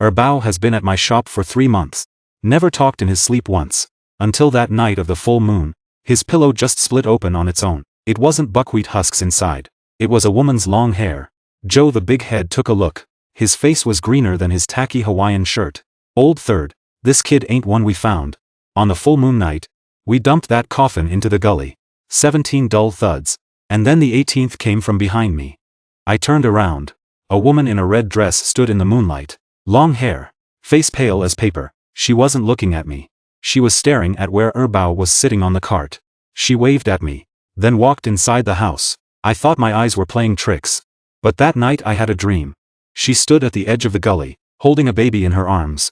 Bao has been at my shop for 3 months. Never talked in his sleep once. Until that night of the full moon. His pillow just split open on its own. It wasn't buckwheat husks inside. It was a woman's long hair. Joe the big head took a look. His face was greener than his tacky Hawaiian shirt. Old third, this kid ain't one we found. On the full moon night, we dumped that coffin into the gully. 17 dull thuds. And then the 18th came from behind me. I turned around. A woman in a red dress stood in the moonlight. Long hair. Face pale as paper. She wasn't looking at me. She was staring at where Bao was sitting on the cart. She waved at me. Then walked inside the house. I thought my eyes were playing tricks. But that night I had a dream. She stood at the edge of the gully, holding a baby in her arms.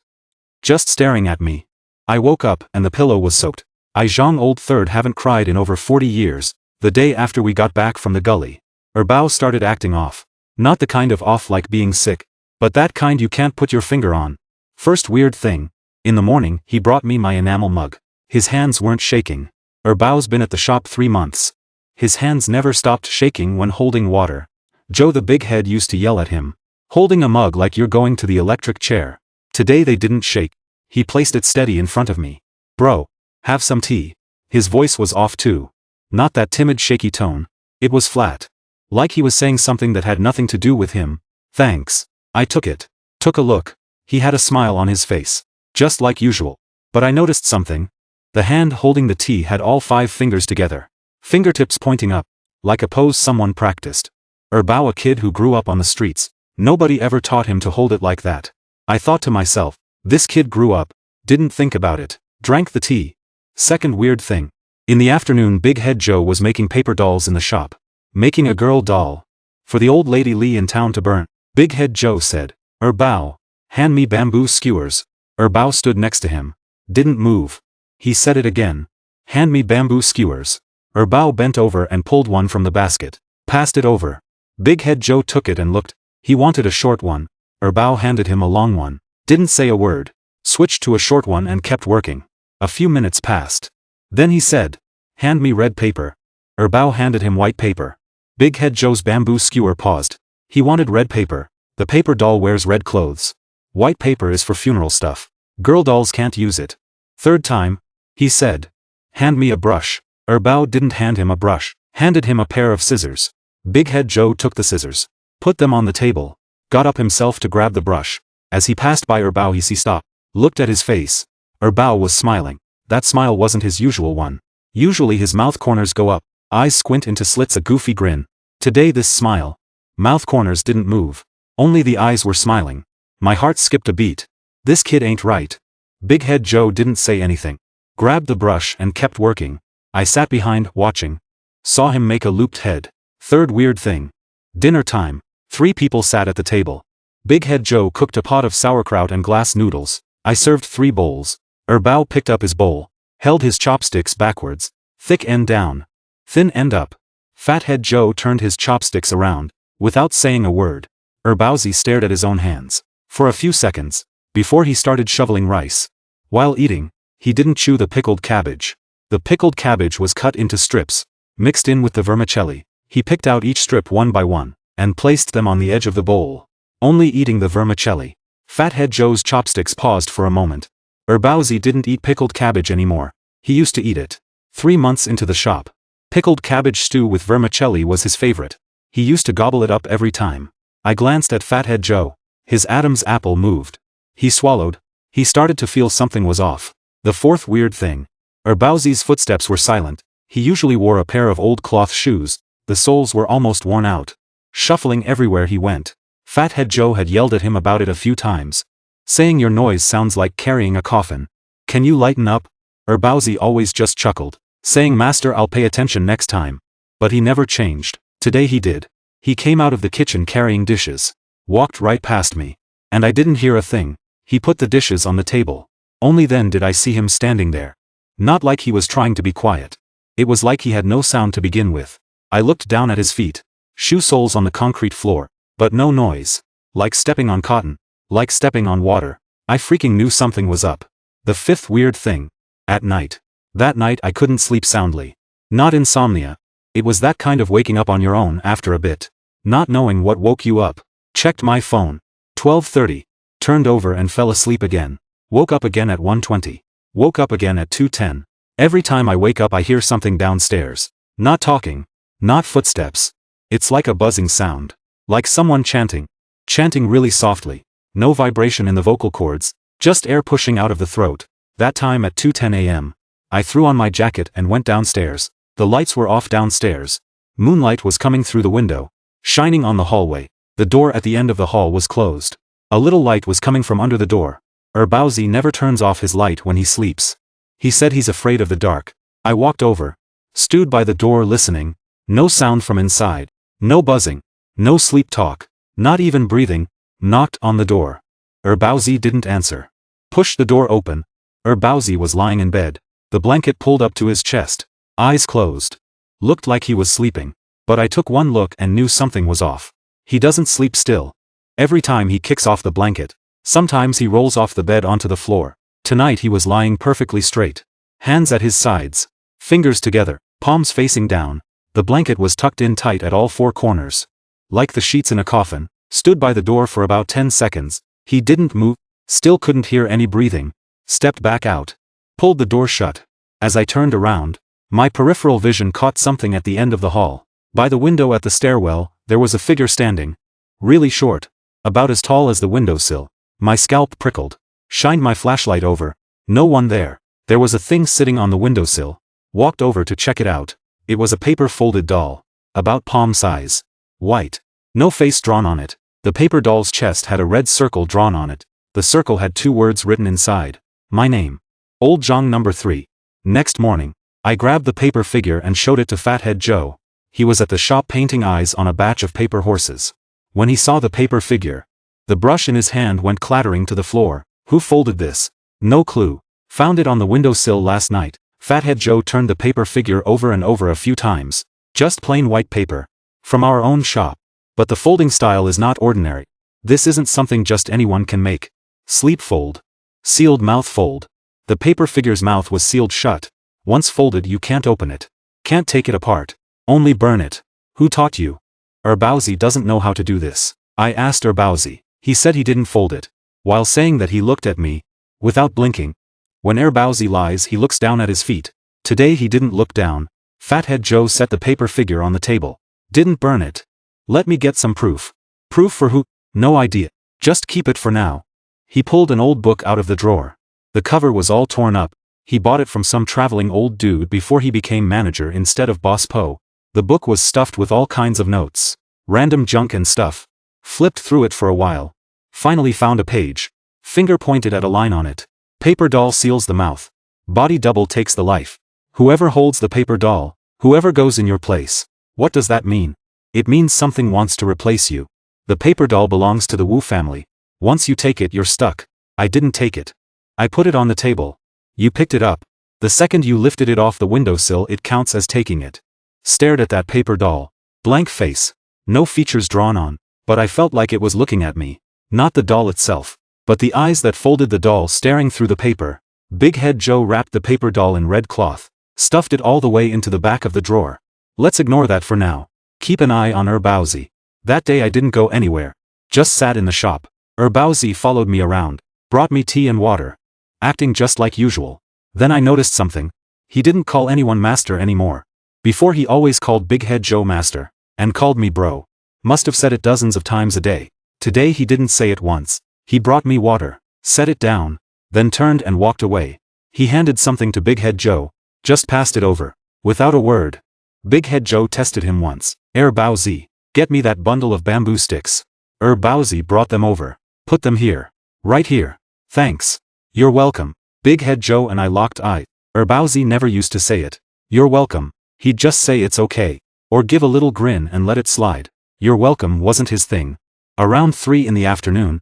Just staring at me. I woke up and the pillow was soaked. Zhang old third haven't cried in over 40 years. The day after we got back from the gully. Bao started acting off. Not the kind of off like being sick. But that kind you can't put your finger on. First weird thing. In the morning, he brought me my enamel mug. His hands weren't shaking. Bao's been at the shop 3 months. His hands never stopped shaking when holding water. Joe the big head used to yell at him. Holding a mug like you're going to the electric chair. Today they didn't shake. He placed it steady in front of me. Bro, have some tea. His voice was off too. Not that timid shaky tone. It was flat. Like he was saying something that had nothing to do with him. Thanks. I took it. Took a look. He had a smile on his face. Just like usual. But I noticed something. The hand holding the tea had all 5 fingers together. Fingertips pointing up. Like a pose someone practiced. Bao a kid who grew up on the streets. Nobody ever taught him to hold it like that. I thought to myself, this kid grew up. Didn't think about it. Drank the tea. Second weird thing. In the afternoon Big Head Joe was making paper dolls in the shop. Making a girl doll. For the old lady Lee in town to burn. Big Head Joe said, Bao, hand me bamboo skewers. Bao stood next to him. Didn't move. He said it again. Hand me bamboo skewers. Bao bent over and pulled one from the basket. Passed it over. Big Head Joe took it and looked. He wanted a short one. Bao handed him a long one. Didn't say a word. Switched to a short one and kept working. A few minutes passed. Then he said, hand me red paper. Bao handed him white paper. Big Head Joe's bamboo skewer paused. He wanted red paper. The paper doll wears red clothes. White paper is for funeral stuff. Girl dolls can't use it. Third time, he said, hand me a brush. Bao didn't hand him a brush. Handed him a pair of scissors. Big Head Joe took the scissors. Put them on the table. Got up himself to grab the brush. As he passed by Bao he stopped. Looked at his face. Bao was smiling. That smile wasn't his usual one. Usually his mouth corners go up. Eyes squint into slits, a goofy grin. Today this smile. Mouth corners didn't move. Only the eyes were smiling. My heart skipped a beat. This kid ain't right. Big Head Joe didn't say anything. Grabbed the brush and kept working. I sat behind, watching. Saw him make a looped head. Third weird thing. Dinner time. 3 people sat at the table. Big Head Joe cooked a pot of sauerkraut and glass noodles. I served 3 bowls. Bao picked up his bowl. Held his chopsticks backwards. Thick end down. Thin end up. Fathead Joe turned his chopsticks around. Without saying a word. Baozi stared at his own hands. For a few seconds. Before he started shoveling rice. While eating, he didn't chew the pickled cabbage. The pickled cabbage was cut into strips. Mixed in with the vermicelli. He picked out each strip one by one. And placed them on the edge of the bowl. Only eating the vermicelli. Fathead Joe's chopsticks paused for a moment. Baozi didn't eat pickled cabbage anymore. He used to eat it. 3 months into the shop. Pickled cabbage stew with vermicelli was his favorite. He used to gobble it up every time. I glanced at Fathead Joe. His Adam's apple moved. He swallowed. He started to feel something was off. The fourth weird thing. Baozi's footsteps were silent. He usually wore a pair of old cloth shoes. The soles were almost worn out. Shuffling everywhere he went. Fathead Joe had yelled at him about it a few times. Saying your noise sounds like carrying a coffin. Can you lighten up? Baozi always just chuckled. Saying master, I'll pay attention next time. But he never changed. Today he did. He came out of the kitchen carrying dishes. Walked right past me. And I didn't hear a thing. He put the dishes on the table. Only then did I see him standing there. Not like he was trying to be quiet. It was like he had no sound to begin with. I looked down at his feet. Shoe soles on the concrete floor. But no noise. Like stepping on cotton. Like stepping on water. I freaking knew something was up. The fifth weird thing. At night. That night I couldn't sleep soundly. Not insomnia. It was that kind of waking up on your own after a bit. Not knowing what woke you up. Checked my phone. 12:30. turned over and fell asleep again. Woke up again at 1:20. Woke up again at 2:10. Every time I wake up I hear something downstairs. Not talking. Not footsteps. It's like a buzzing sound. Like someone chanting. Chanting really softly. No vibration in the vocal cords, just air pushing out of the throat. That time at 2:10 a.m. I threw on my jacket and went downstairs. The lights were off downstairs. Moonlight was coming through the window, shining on the hallway. The door at the end of the hall was closed. A little light was coming from under the door. Bowsy never turns off his light when he sleeps. He said he's afraid of the dark. I walked over. Stood by the door listening. No sound from inside. No buzzing. No sleep talk. Not even breathing. Knocked on the door. Bowsy didn't answer. Pushed the door open. Bowsy was lying in bed. The blanket pulled up to his chest. Eyes closed. Looked like he was sleeping. But I took one look and knew something was off. He doesn't sleep still. Every time he kicks off the blanket. Sometimes he rolls off the bed onto the floor. Tonight he was lying perfectly straight. Hands at his sides. Fingers together, palms facing down. The blanket was tucked in tight at all four corners. Like the sheets in a coffin. Stood by the door for about 10 seconds. He didn't move. Still couldn't hear any breathing. Stepped back out. Pulled the door shut. As I turned around, my peripheral vision caught something at the end of the hall. By the window at the stairwell, there was a figure standing. Really short. About as tall as the windowsill. My scalp prickled. Shined my flashlight over. No one there. There was a thing sitting on the windowsill. Walked over to check it out. It was a paper folded doll. About palm size. White. No face drawn on it. The paper doll's chest had a red circle drawn on it. The circle had 2 words written inside. My name. Old Jong number 3. Next morning, I grabbed the paper figure and showed it to Fathead Joe. He was at the shop painting eyes on a batch of paper horses. When he saw the paper figure, the brush in his hand went clattering to the floor. Who folded this? No clue. Found it on the windowsill last night. Fathead Joe turned the paper figure over and over a few times. Just plain white paper. From our own shop. But the folding style is not ordinary. This isn't something just anyone can make. Sleep fold. Sealed mouth fold. The paper figure's mouth was sealed shut. Once folded you can't open it. Can't take it apart. Only burn it. Who taught you? Bowsy doesn't know how to do this. I asked Bowsy. He said he didn't fold it. While saying that he looked at me. Without blinking. When Bowsy lies he looks down at his feet. Today he didn't look down. Fathead Joe set the paper figure on the table. Didn't burn it. Let me get some proof. Proof for who? No idea. Just keep it for now. He pulled an old book out of the drawer. The cover was all torn up. He bought it from some traveling old dude before he became manager instead of Boss Po. The book was stuffed with all kinds of notes. Random junk and stuff. Flipped through it for a while. Finally found a page. Finger pointed at a line on it. Paper doll seals the mouth. Body double takes the life. Whoever holds the paper doll, whoever goes in your place. What does that mean? It means something wants to replace you. The paper doll belongs to the Wu family. Once you take it you're stuck. I didn't take it. I put it on the table. You picked it up. The second you lifted it off the windowsill it counts as taking it. Stared at that paper doll. Blank face. No features drawn on. But I felt like it was looking at me. Not the doll itself. But the eyes that folded the doll staring through the paper. Big Head Joe wrapped the paper doll in red cloth. Stuffed it all the way into the back of the drawer. Let's ignore that for now. Keep an eye on Bowsy. That day I didn't go anywhere. Just sat in the shop. Bowsy followed me around. Brought me tea and water. Acting just like usual. Then I noticed something. He didn't call anyone master anymore. Before he always called Big Head Joe master. And called me bro. Must have said it dozens of times a day. Today he didn't say it once. He brought me water. Set it down. Then turned and walked away. He handed something to Big Head Joe. Just passed it over. Without a word. Big Head Joe tested him once. Bowsy, get me that bundle of bamboo sticks. Bowsy brought them over. Put them here. Right here. Thanks. You're welcome. Big Head Joe and I locked eyes. Bowsy never used to say it. You're welcome. He'd just say it's okay. Or give a little grin and let it slide. You're welcome wasn't his thing. Around 3 in the afternoon,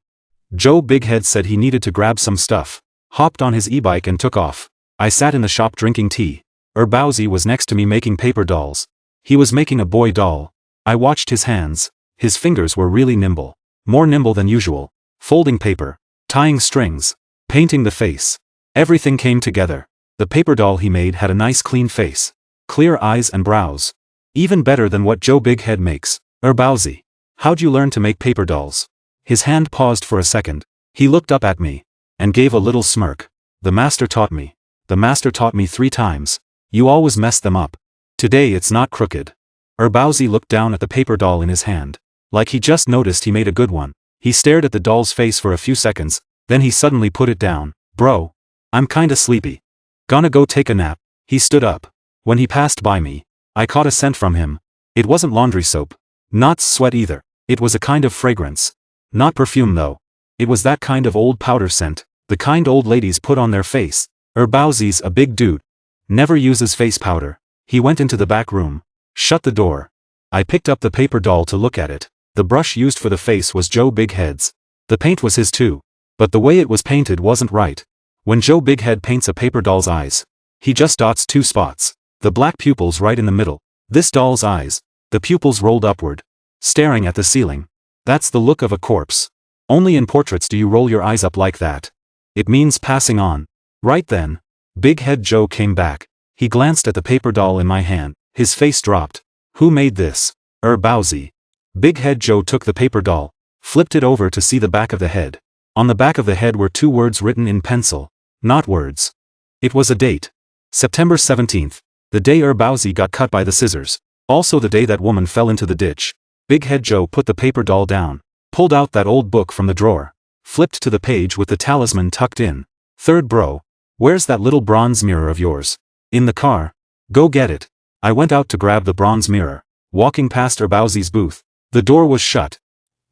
Joe Bighead said he needed to grab some stuff. Hopped on his e-bike and took off. I sat in the shop drinking tea. Bowsy was next to me making paper dolls. He was making a boy doll. I watched his hands. His fingers were really nimble. More nimble than usual. Folding paper. Tying strings. Painting the face. Everything came together. The paper doll he made had a nice clean face. Clear eyes and brows. Even better than what Joe Bighead makes. Bowsy, how'd you learn to make paper dolls? His hand paused for a second. He looked up at me. And gave a little smirk. The master taught me. The master taught me 3 times. You always mess them up. Today it's not crooked. Erbauzi looked down at the paper doll in his hand. Like he just noticed he made a good one. He stared at the doll's face for a few seconds, then he suddenly put it down. Bro. I'm kinda sleepy. Gonna go take a nap. He stood up. When he passed by me, I caught a scent from him. It wasn't laundry soap. Not sweat either. It was a kind of fragrance. Not perfume though. It was that kind of old powder scent, the kind old ladies put on their face. Erbauzi's a big dude. Never uses face powder. He went into the back room. Shut the door. I picked up the paper doll to look at it. The brush used for the face was Joe Bighead's. The paint was his too. But the way it was painted wasn't right. When Joe Bighead paints a paper doll's eyes, he just dots 2 spots. The black pupils right in the middle. This doll's eyes, the pupils rolled upward, staring at the ceiling. That's the look of a corpse. Only in portraits do you roll your eyes up like that. It means passing on. Right then, Big Head Joe came back. He glanced at the paper doll in my hand. His face dropped. Who made this? Erbauzi. Big Head Joe took the paper doll, flipped it over to see the back of the head. On the back of the head were 2 words written in pencil. Not words. It was a date. September 17th. The day Erbauzi got cut by the scissors. Also the day that woman fell into the ditch. Big Head Joe put the paper doll down, pulled out that old book from the drawer, flipped to the page with the talisman tucked in. Third bro. Where's that little bronze mirror of yours? In the car. Go get it. I went out to grab the bronze mirror, walking past Erbauzi's booth. The door was shut.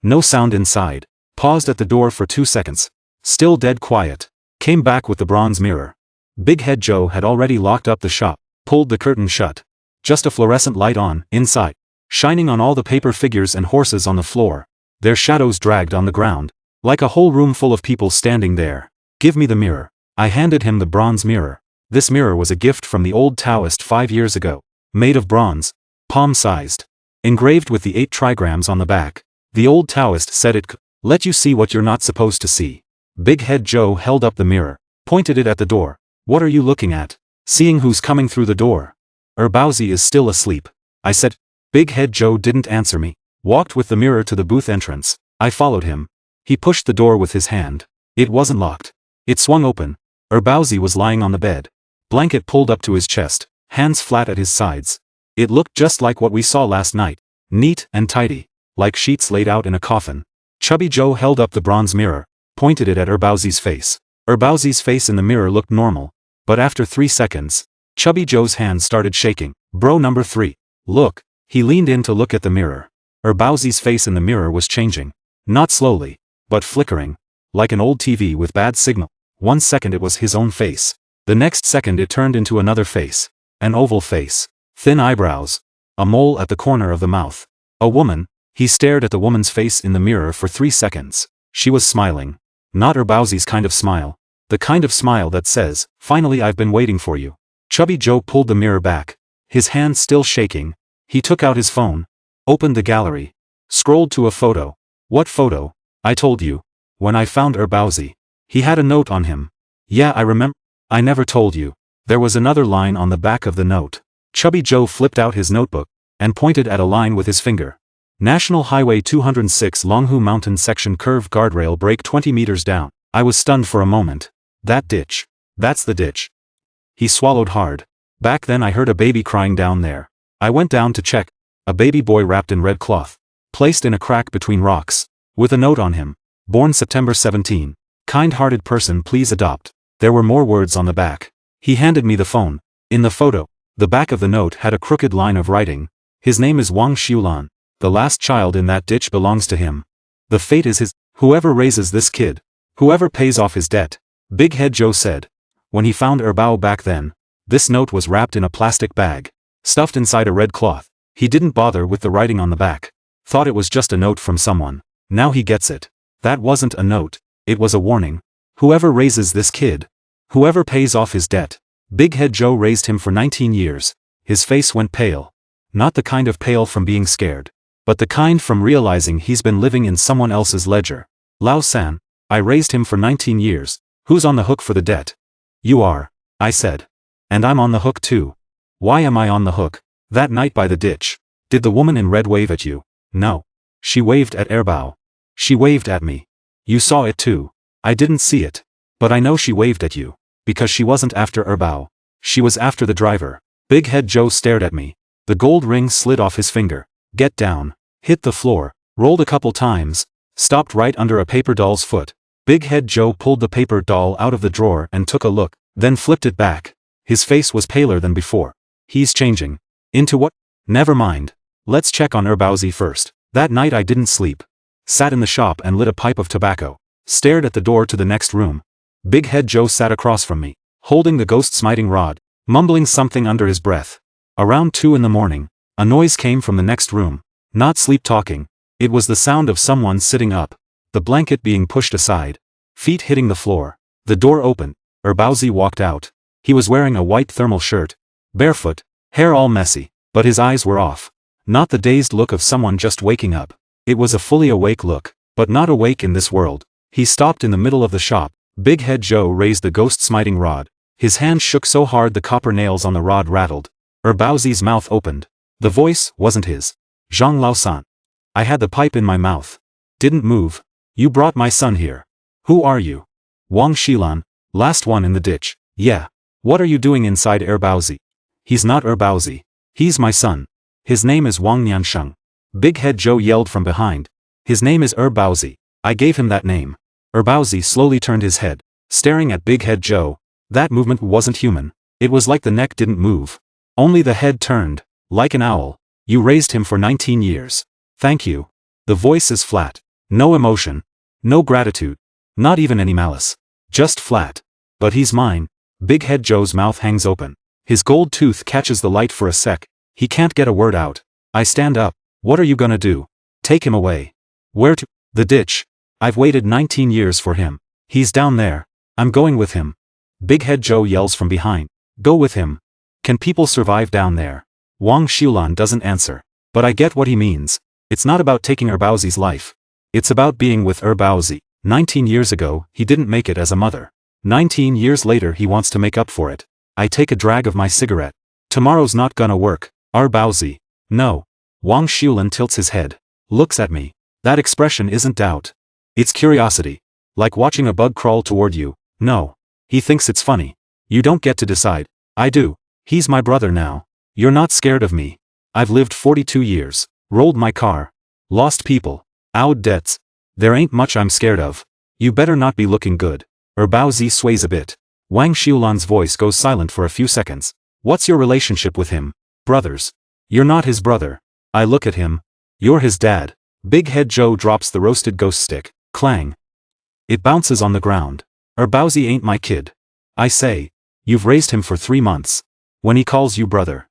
No sound inside. Paused at the door for 2 seconds. Still dead quiet. Came back with the bronze mirror. Big Head Joe had already locked up the shop, pulled the curtain shut. Just a fluorescent light on, inside, shining on all the paper figures and horses on the floor. Their shadows dragged on the ground, like a whole room full of people standing there. Give me the mirror. I handed him the bronze mirror. This mirror was a gift from the old Taoist 5 years ago. Made of bronze. Palm-sized. Engraved with the 8 trigrams on the back. The old Taoist said it could let you see what you're not supposed to see. Big Head Joe held up the mirror, pointed it at the door. What are you looking at? Seeing who's coming through the door. Erbauzi is still asleep. I said. Big Head Joe didn't answer me. Walked with the mirror to the booth entrance. I followed him. He pushed the door with his hand. It wasn't locked. It swung open. Erbauzi was lying on the bed. Blanket pulled up to his chest, hands flat at his sides. It looked just like what we saw last night. Neat and tidy. Like sheets laid out in a coffin. Chubby Joe held up the bronze mirror, pointed it at Erbauzi's face. Erbauzi's face in the mirror looked normal. But after 3 seconds, Chubby Joe's hand started shaking. Bro number 3. Look. He leaned in to look at the mirror. Erbauzi's face in the mirror was changing. Not slowly, but flickering. Like an old TV with bad signal. 1 second it was his own face. The next second it turned into another face. An oval face. Thin eyebrows. A mole at the corner of the mouth. A woman. He stared at the woman's face in the mirror for 3 seconds. She was smiling. Not Erbauzi's kind of smile. The kind of smile that says, finally I've been waiting for you. Chubby Joe pulled the mirror back. His hand still shaking. He took out his phone. Opened the gallery. Scrolled to a photo. What photo? I told you. When I found Erbauzi. He had a note on him. Yeah, I remember. I never told you. There was another line on the back of the note. Chubby Joe flipped out his notebook, and pointed at a line with his finger. National Highway 206 Longhu Mountain section curved guardrail break 20 meters down. I was stunned for a moment. That ditch. That's the ditch. He swallowed hard. Back then I heard a baby crying down there. I went down to check. A baby boy wrapped in red cloth. Placed in a crack between rocks. With a note on him. Born September 17. Kind-hearted person please adopt. There were more words on the back. He handed me the phone. In the photo, the back of the note had a crooked line of writing. His name is Wang Xiulan. The last child in that ditch belongs to him. The fate is his. Whoever raises this kid. Whoever pays off his debt. Big Head Joe said. When he found Erbao back then, this note was wrapped in a plastic bag. Stuffed inside a red cloth. He didn't bother with the writing on the back. Thought it was just a note from someone. Now he gets it. That wasn't a note. It was a warning. Whoever raises this kid. Whoever pays off his debt. Big Head Joe raised him for 19 years. His face went pale. Not the kind of pale from being scared. But the kind from realizing he's been living in someone else's ledger. Lao San, I raised him for 19 years. Who's on the hook for the debt? You are, I said. And I'm on the hook too. Why am I on the hook? That night by the ditch. Did the woman in red wave at you? No. She waved at Erbao. She waved at me. You saw it too. I didn't see it. But I know she waved at you. Because she wasn't after Erbao. She was after the driver. Big Head Joe stared at me. The gold ring slid off his finger. Get down. Hit the floor. Rolled a couple times. Stopped right under a paper doll's foot. Big Head Joe pulled the paper doll out of the drawer and took a look, then flipped it back. His face was paler than before. He's changing. Into what? Never mind. Let's check on Erbauzi first. That night I didn't sleep. Sat in the shop and lit a pipe of tobacco. Stared at the door to the next room. Big Head Joe sat across from me, holding the ghost-smiting rod, mumbling something under his breath. Around 2 in the morning, a noise came from the next room. Not sleep-talking. It was the sound of someone sitting up. The blanket being pushed aside. Feet hitting the floor. The door opened. Erbauzi walked out. He was wearing a white thermal shirt. Barefoot. Hair all messy. But his eyes were off. Not the dazed look of someone just waking up. It was a fully awake look. But not awake in this world. He stopped in the middle of the shop. Big Head Joe raised the ghost-smiting rod. His hand shook so hard the copper nails on the rod rattled. Erbauzi's mouth opened. The voice wasn't his. Zhang Lao-san. I had the pipe in my mouth. Didn't move. You brought my son here. Who are you? Wang Shilan. Last one in the ditch. Yeah. What are you doing inside Erbauzi? He's not Erbauzi. He's my son. His name is Wang Niansheng. Big Head Joe yelled from behind. His name is Erbauzi. I gave him that name. Erbauzi slowly turned his head, staring at Big Head Joe. That movement wasn't human. It was like the neck didn't move. Only the head turned, like an owl. You raised him for 19 years. Thank you. The voice is flat. No emotion. No gratitude. Not even any malice. Just flat. But he's mine. Big Head Joe's mouth hangs open. His gold tooth catches the light for a sec. He can't get a word out. I stand up. What are you gonna do? Take him away. Where to? The ditch. I've waited 19 years for him. He's down there. I'm going with him. Big Head Joe yells from behind. Go with him. Can people survive down there? Wang Shilan doesn't answer. But I get what he means. It's not about taking Erbauzi's life. It's about being with Erbauzi. 19 years ago, he didn't make it as a mother. 19 years later he wants to make up for it. I take a drag of my cigarette. Tomorrow's not gonna work. Erbauzi. No. Wang Shilan tilts his head. Looks at me. That expression isn't doubt. It's curiosity. Like watching a bug crawl toward you. No. He thinks it's funny. You don't get to decide. I do. He's my brother now. You're not scared of me. I've lived 42 years. Rolled my car. Lost people. Owed debts. There ain't much I'm scared of. You better not be looking good. Erbauzi sways a bit. Wang Shiulan's voice goes silent for a few seconds. What's your relationship with him? Brothers. You're not his brother. I look at him. You're his dad. Big Head Joe drops the roasted ghost stick. Clang. It bounces on the ground. Erbauzi ain't my kid. I say. You've raised him for 3 months. When he calls you brother.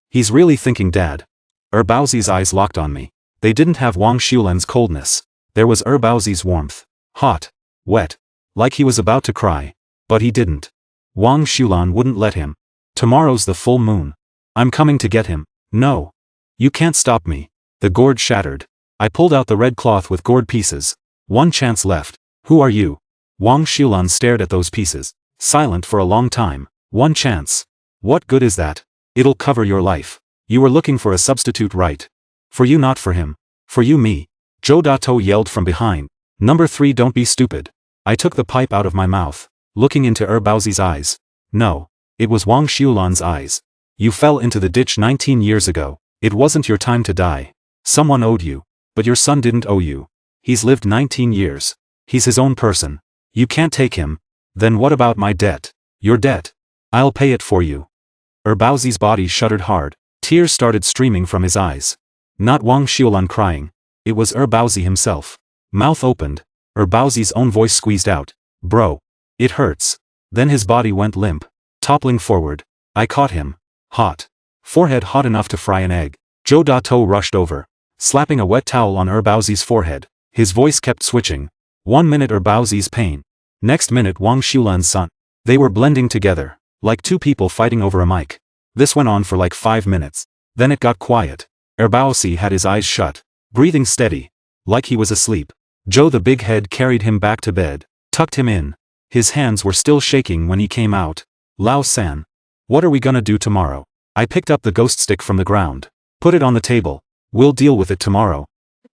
He's really thinking dad. Erbauzi's eyes locked on me. They didn't have Wang Shiulan's coldness. There was Erbauzi's warmth. Hot. Wet. Like he was about to cry. But he didn't. Wang Shiulan wouldn't let him. Tomorrow's the full moon. I'm coming to get him. No. You can't stop me. The gourd shattered. I pulled out the red cloth with gourd pieces. One chance left. Who are you? Wang Shiulan stared at those pieces. Silent for a long time. One chance. What good is that? It'll cover your life. You were looking for a substitute, right? For you, not for him. For you, me. Zhou Dato yelled from behind. Number 3, don't be stupid. I took the pipe out of my mouth, looking into Erbauzi's eyes. No. It was Wang Shiulan's eyes. You fell into the ditch 19 years ago. It wasn't your time to die. Someone owed you. But your son didn't owe you. He's lived 19 years. He's his own person. You can't take him. Then what about my debt? Your debt. I'll pay it for you. Erbauzi's body shuddered hard. Tears started streaming from his eyes. Not Wang Shiulan crying. It was Erbauzi himself. Mouth opened. Erbauzi's own voice squeezed out. Bro. It hurts. Then his body went limp. Toppling forward. I caught him. Hot. Forehead hot enough to fry an egg. Zhou Dato rushed over. Slapping a wet towel on Erbauzi's forehead. His voice kept switching. 1 minute Erbauzi's pain. Next minute Wang Shiulan's son. They were blending together. Like two people fighting over a mic. This went on for like 5 minutes. Then it got quiet. Erbauzi had his eyes shut. Breathing steady. Like he was asleep. Joe the big head carried him back to bed. Tucked him in. His hands were still shaking when he came out. Lao-san. What are we gonna do tomorrow? I picked up the ghost stick from the ground. Put it on the table. We'll deal with it tomorrow.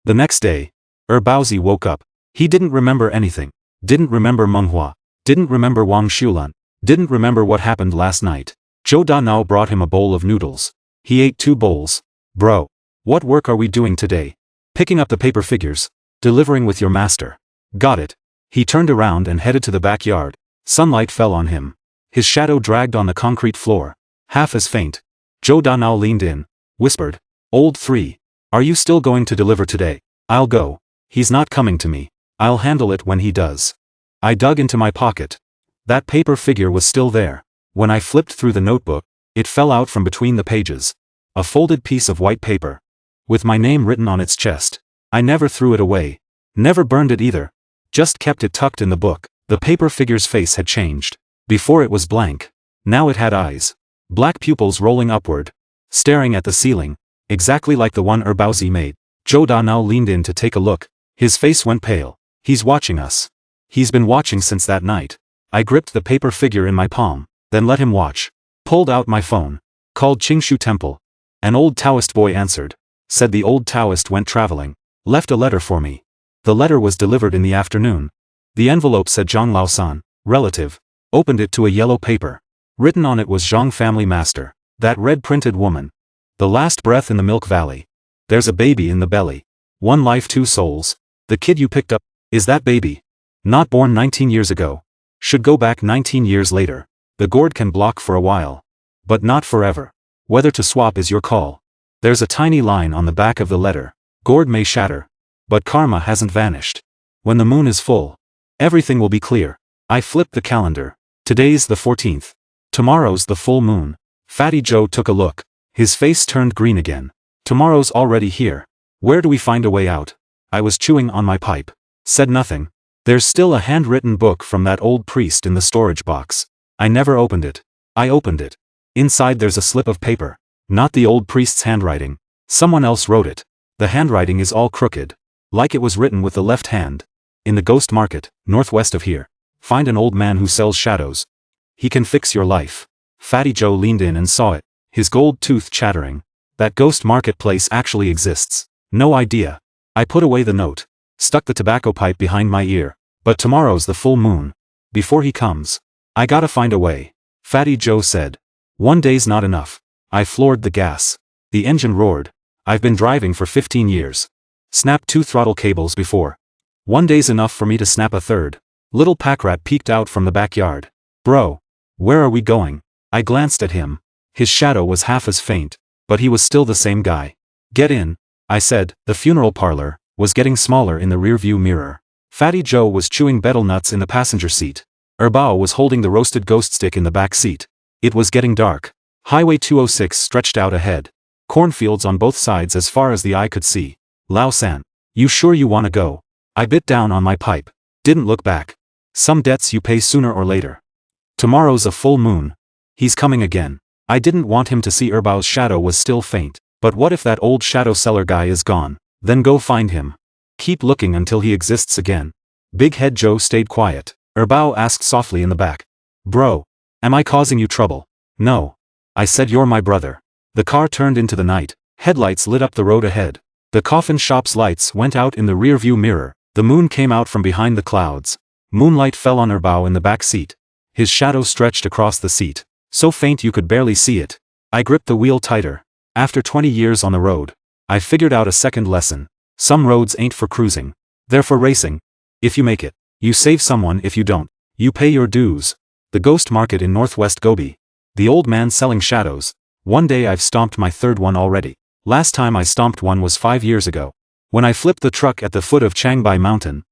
The next day. Erbauzi woke up. He didn't remember anything. Didn't remember Menghua. Didn't remember Wang Xulan. Didn't remember what happened last night. Zhou Danao brought him a bowl of noodles. He ate 2 bowls. Bro. What work are we doing today? Picking up the paper figures. Delivering with your master. Got it. He turned around and headed to the backyard. Sunlight fell on him. His shadow dragged on the concrete floor. Half as faint. Zhou Danao leaned in. Whispered. Old 3. Are you still going to deliver today? I'll go. He's not coming to me. I'll handle it when he does. I dug into my pocket. That paper figure was still there. When I flipped through the notebook, it fell out from between the pages. A folded piece of white paper. With my name written on its chest. I never threw it away. Never burned it either. Just kept it tucked in the book. The paper figure's face had changed. Before it was blank. Now it had eyes. Black pupils rolling upward. Staring at the ceiling. Exactly like the one Erbauzi made. Zhou Danao leaned in to take a look. His face went pale. He's watching us. He's been watching since that night. I gripped the paper figure in my palm, then let him watch. Pulled out my phone. Called Qingshu Temple. An old Taoist boy answered. Said the old Taoist went traveling. Left a letter for me. The letter was delivered in the afternoon. The envelope said Zhang Laosan, relative. Opened it to a yellow paper. Written on it was Zhang family master. That red printed woman. The last breath in the Milk Valley. There's a baby in the belly. 1 life 2 souls. The kid you picked up, is that baby? Not born 19 years ago. Should go back 19 years later. The gourd can block for a while. But not forever. Whether to swap is your call. There's a tiny line on the back of the letter. Gourd may shatter. But karma hasn't vanished. When the moon is full, everything will be clear. I flipped the calendar. Today's the 14th. Tomorrow's the full moon. Fatty Joe took a look. His face turned green again. Tomorrow's already here. Where do we find a way out? I was chewing on my pipe. Said nothing. There's still a handwritten book from that old priest in the storage box. I never opened it. I opened it. Inside there's a slip of paper. Not the old priest's handwriting. Someone else wrote it. The handwriting is all crooked. Like it was written with the left hand. In the ghost market, northwest of here. Find an old man who sells shadows. He can fix your life. Fatty Joe leaned in and saw it. His gold tooth chattering. That ghost marketplace actually exists. No idea. I put away the note. Stuck the tobacco pipe behind my ear. But tomorrow's the full moon. Before he comes. I gotta find a way. Fatty Joe said. 1 day's not enough. I floored the gas. The engine roared. I've been driving for 15 years. Snapped 2 throttle cables before. 1 day's enough for me to snap a 3rd. Little Packrat peeked out from the backyard. Bro. Where are we going? I glanced at him. His shadow was half as faint. But he was still the same guy. Get in. I said. The funeral parlor was getting smaller in the rearview mirror. Fatty Joe was chewing betel nuts in the passenger seat. Erbao was holding the roasted ghost stick in the back seat. It was getting dark. Highway 206 stretched out ahead. Cornfields on both sides as far as the eye could see. Lao San. You sure you wanna go? I bit down on my pipe. Didn't look back. Some debts you pay sooner or later. Tomorrow's a full moon. He's coming again. I didn't want him to see Erbao's shadow was still faint. But what if that old shadow seller guy is gone? Then go find him. Keep looking until he exists again. Big Head Joe stayed quiet. Erbao asked softly in the back. Bro. Am I causing you trouble? No. I said you're my brother. The car turned into the night. Headlights lit up the road ahead. The coffin shop's lights went out in the rearview mirror. The moon came out from behind the clouds. Moonlight fell on Erbao in the back seat. His shadow stretched across the seat. So faint you could barely see it. I gripped the wheel tighter. After 20 years on the road, I figured out a second lesson. Some roads ain't for cruising. They're for racing. If you make it, you save someone. If you don't, you pay your dues. The ghost market in northwest Gobi. The old man selling shadows. One day I've stomped my 3rd one already. Last time I stomped one was 5 years ago. When I flipped the truck at the foot of Changbai Mountain,